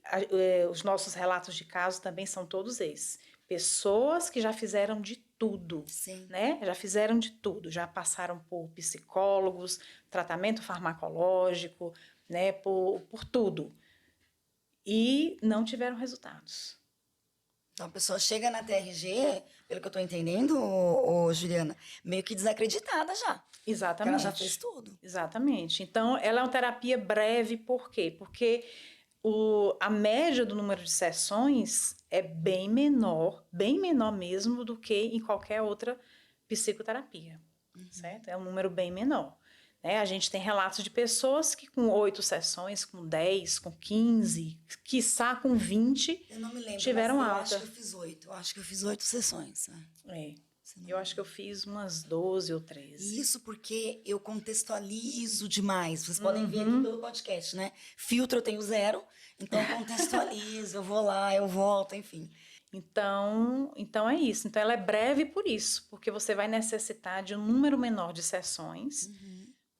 Speaker 1: os nossos relatos de caso também são todos esses. Pessoas que já fizeram de tudo, né? Já fizeram de tudo, já passaram por psicólogos, tratamento farmacológico, né? Por tudo. E não tiveram resultados.
Speaker 2: Então a pessoa chega na TRG, pelo que eu tô entendendo, Juliana, meio que desacreditada já.
Speaker 1: Exatamente.
Speaker 2: Porque ela já fez tudo.
Speaker 1: Exatamente. Então, ela é uma terapia breve, por quê? Porque a média do número de sessões é bem menor mesmo do que em qualquer outra psicoterapia, certo? É um número bem menor. Né? A gente tem relatos de pessoas que com 8 sessões, com 10, com 15, quiçá com 20,
Speaker 2: eu não me lembro,
Speaker 1: tiveram
Speaker 2: mas
Speaker 1: alta.
Speaker 2: Eu acho que eu fiz 8. Eu acho que eu fiz 8 sessões. Né?
Speaker 1: Eu acho que eu fiz umas 12 ou 13.
Speaker 2: Isso porque eu contextualizo demais. Vocês podem ver aqui pelo podcast, né? Filtro eu tenho 0, então eu contextualizo, eu vou lá, eu volto, enfim.
Speaker 1: Então é isso. Então ela é breve por isso, porque você vai necessitar de um número menor de sessões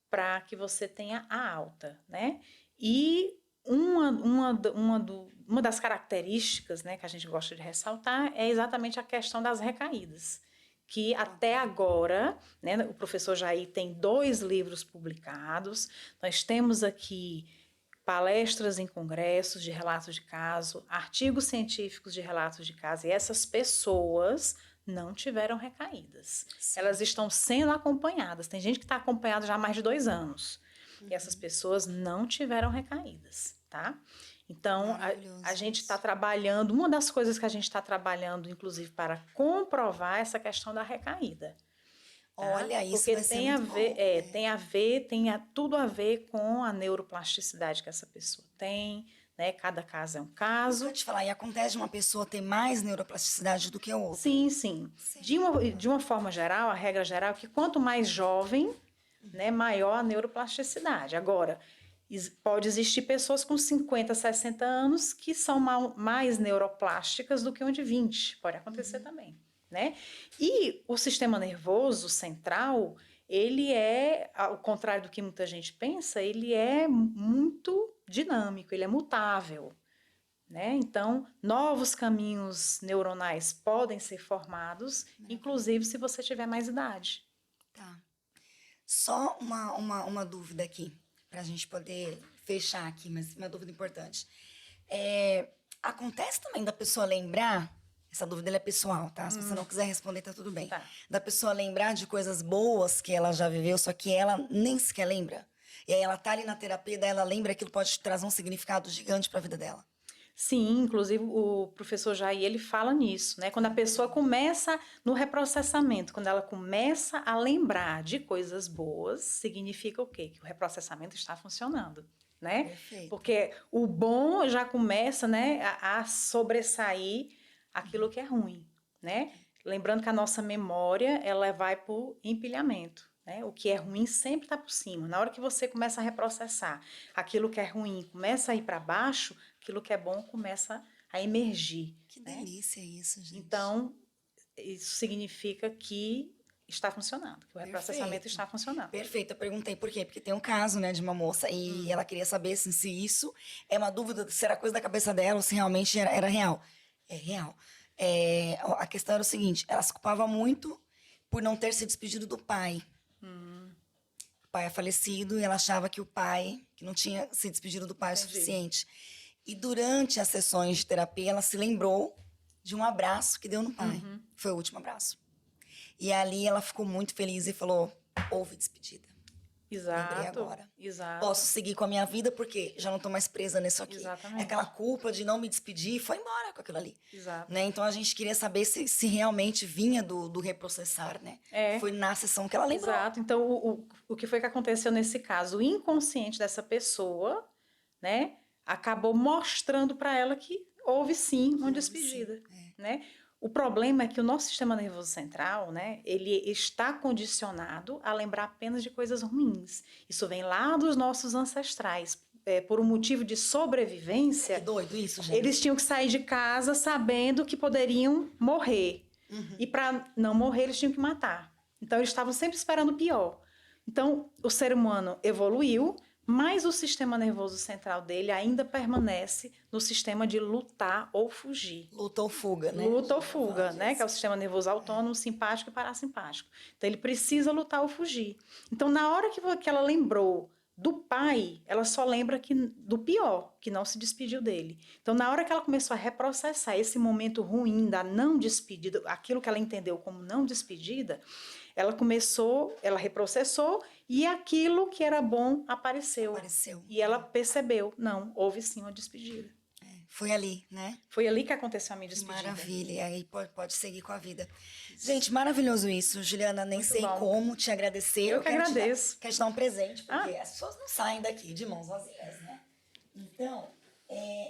Speaker 1: para que você tenha a alta, né? E uma das características, né, que a gente gosta de ressaltar é exatamente a questão das recaídas. Que até agora, né, o professor Jair tem 2 livros publicados, nós temos aqui palestras em congressos de relatos de caso, artigos científicos de relatos de caso, e essas pessoas não tiveram recaídas. Sim. Elas estão sendo acompanhadas. Tem gente que está acompanhada já há mais de 2 anos. E essas pessoas não tiveram recaídas, tá? Então, a gente está trabalhando, uma das coisas que a gente está trabalhando, inclusive, para comprovar essa questão da recaída. Tá?
Speaker 2: Olha, isso
Speaker 1: porque
Speaker 2: vai ser muito bom.
Speaker 1: Tem tudo a ver com a neuroplasticidade que essa pessoa tem, né? Cada caso é um caso.
Speaker 2: Eu vou te falar, e acontece de uma pessoa ter mais neuroplasticidade do que a outra?
Speaker 1: Sim. De uma forma geral, a regra geral é que quanto mais jovem, né, maior a neuroplasticidade. Agora, pode existir pessoas com 50, 60 anos que são mais neuroplásticas do que uma de 20. Pode acontecer também. Né? E o sistema nervoso central, ele é, ao contrário do que muita gente pensa, ele é muito dinâmico, ele é mutável. Né? Então, novos caminhos neuronais podem ser formados, inclusive se você tiver mais idade.
Speaker 2: Tá. Só uma dúvida aqui, para a gente poder fechar aqui, mas uma dúvida importante. Acontece também da pessoa lembrar, essa dúvida ela é pessoal, tá? Se você não quiser responder, tá tudo bem.
Speaker 1: Tá.
Speaker 2: Da pessoa lembrar de coisas boas que ela já viveu, só que ela nem sequer lembra. E aí ela tá ali na terapia, daí ela lembra, aquilo pode trazer um significado gigante para a vida dela.
Speaker 1: Sim, inclusive o professor Jair, ele fala nisso, né? Quando a pessoa começa no reprocessamento, quando ela começa a lembrar de coisas boas, significa o quê? Que o reprocessamento está funcionando, né?
Speaker 2: Perfeito.
Speaker 1: Porque o bom já começa, né, a sobressair aquilo que é ruim, né? Lembrando que a nossa memória, ela vai por empilhamento, né? O que é ruim sempre está por cima. Na hora que você começa a reprocessar, aquilo que é ruim começa a ir para baixo, aquilo que é bom começa a emergir.
Speaker 2: Que
Speaker 1: né?
Speaker 2: delícia isso, gente.
Speaker 1: Então, isso significa que está funcionando, que o reprocessamento
Speaker 2: Perfeito.
Speaker 1: está funcionando.
Speaker 2: Perfeito, eu perguntei por quê? Porque tem um caso, né, de uma moça e ela queria saber assim, se isso é uma dúvida, se era coisa da cabeça dela ou se realmente era real. É real. A questão era o seguinte, ela se culpava muito por não ter se despedido do pai. O pai é falecido e ela achava que o pai, que não tinha se despedido do pai o suficiente. E durante as sessões de terapia, ela se lembrou de um abraço que deu no pai. Foi o último abraço. E ali ela ficou muito feliz e falou, houve despedida.
Speaker 1: Exato.
Speaker 2: Lembrei agora.
Speaker 1: Exato.
Speaker 2: Posso seguir com a minha vida porque já não estou mais presa nisso aqui.
Speaker 1: Exatamente.
Speaker 2: É aquela culpa de não me despedir e foi embora com aquilo ali.
Speaker 1: Exato.
Speaker 2: Né? Então a gente queria saber se realmente vinha do reprocessar, né? Foi na sessão que ela lembrou.
Speaker 1: Exato. Então o que foi que aconteceu nesse caso? O inconsciente dessa pessoa, né, acabou mostrando para ela que houve sim uma despedida, né? O problema é que o nosso sistema nervoso central, né, ele está condicionado a lembrar apenas de coisas ruins. Isso vem lá dos nossos ancestrais. Por um motivo de sobrevivência,
Speaker 2: Que doido isso, gente.
Speaker 1: eles tinham que sair de casa sabendo que poderiam morrer. E para não morrer, eles tinham que matar. Então, eles estavam sempre esperando o pior. Então, o ser humano evoluiu, mas o sistema nervoso central dele ainda permanece no sistema de lutar ou fugir.
Speaker 2: Luta ou fuga, né?
Speaker 1: Luta ou fuga, né? Que é o sistema nervoso autônomo, simpático e parasimpático. Então, ele precisa lutar ou fugir. Então, na hora que ela lembrou do pai, ela só lembra do pior, que não se despediu dele. Então, na hora que ela começou a reprocessar esse momento ruim da não despedida, aquilo que ela entendeu como não despedida, ela reprocessou e aquilo que era bom apareceu. E ela percebeu, não, houve sim uma despedida.
Speaker 2: Foi ali, né?
Speaker 1: Foi ali que aconteceu a minha despedida.
Speaker 2: Maravilha, e aí pode seguir com a vida. Gente, maravilhoso isso. Juliana, nem
Speaker 1: Muito
Speaker 2: sei
Speaker 1: bom.
Speaker 2: como te agradecer.
Speaker 1: Eu que agradeço.
Speaker 2: Quero te dar um presente, porque as pessoas não saem daqui de mãos vazias, né? Então,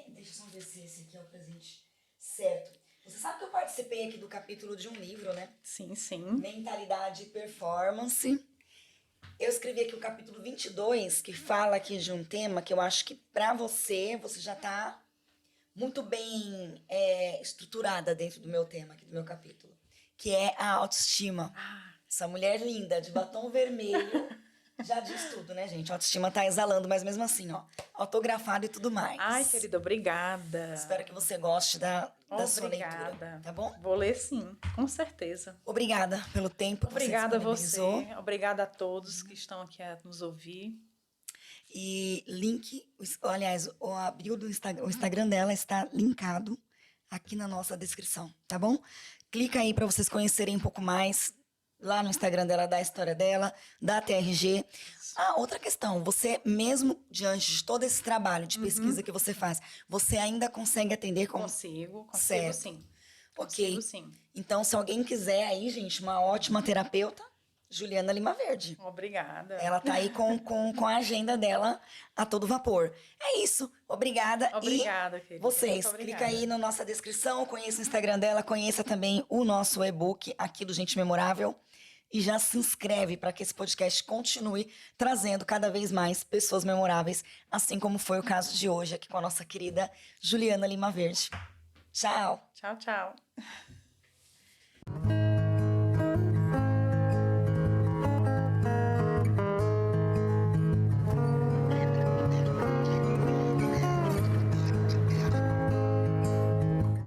Speaker 2: deixa eu só ver se esse aqui é o presente certo. Você sabe que eu participei aqui do capítulo de um livro, né?
Speaker 1: Sim, sim.
Speaker 2: Mentalidade e Performance. Eu escrevi aqui o capítulo 22, que fala aqui de um tema que eu acho que pra você já tá muito bem estruturada dentro do meu tema, aqui do meu capítulo, que é a autoestima. Essa mulher linda, de batom vermelho, já diz tudo, né, gente? A autoestima tá exalando, mas mesmo assim, ó, autografado e tudo mais.
Speaker 1: Ai, querida, obrigada.
Speaker 2: Espero que você goste da sua leitura, tá bom?
Speaker 1: Vou ler sim, com certeza.
Speaker 2: Obrigada pelo tempo que
Speaker 1: Obrigada
Speaker 2: você
Speaker 1: a você,
Speaker 2: disponibilizou.
Speaker 1: obrigada a todos que estão aqui a nos ouvir.
Speaker 2: E aliás, a bio do Instagram, o Instagram dela está linkado aqui na nossa descrição, tá bom? Clica aí para vocês conhecerem um pouco mais lá no Instagram dela, da história dela, da TRG. Outra questão, você mesmo diante de todo esse trabalho de pesquisa que você faz, você ainda consegue atender como...
Speaker 1: Consigo
Speaker 2: certo.
Speaker 1: sim.
Speaker 2: Ok.
Speaker 1: Consigo sim.
Speaker 2: Então, se alguém quiser aí, gente, uma ótima terapeuta, Juliana Lima Verde.
Speaker 1: Obrigada.
Speaker 2: Ela tá aí com a agenda dela a todo vapor. É isso. Obrigada.
Speaker 1: Obrigada,
Speaker 2: e
Speaker 1: querida.
Speaker 2: vocês,
Speaker 1: Muito
Speaker 2: clica
Speaker 1: obrigada.
Speaker 2: aí na nossa descrição, conheça o Instagram dela, conheça também o nosso e-book aqui do Gente Memorável. E já se inscreve para que esse podcast continue trazendo cada vez mais pessoas memoráveis, assim como foi o caso de hoje aqui com a nossa querida Juliana Lima Verde. Tchau!
Speaker 1: Tchau, tchau.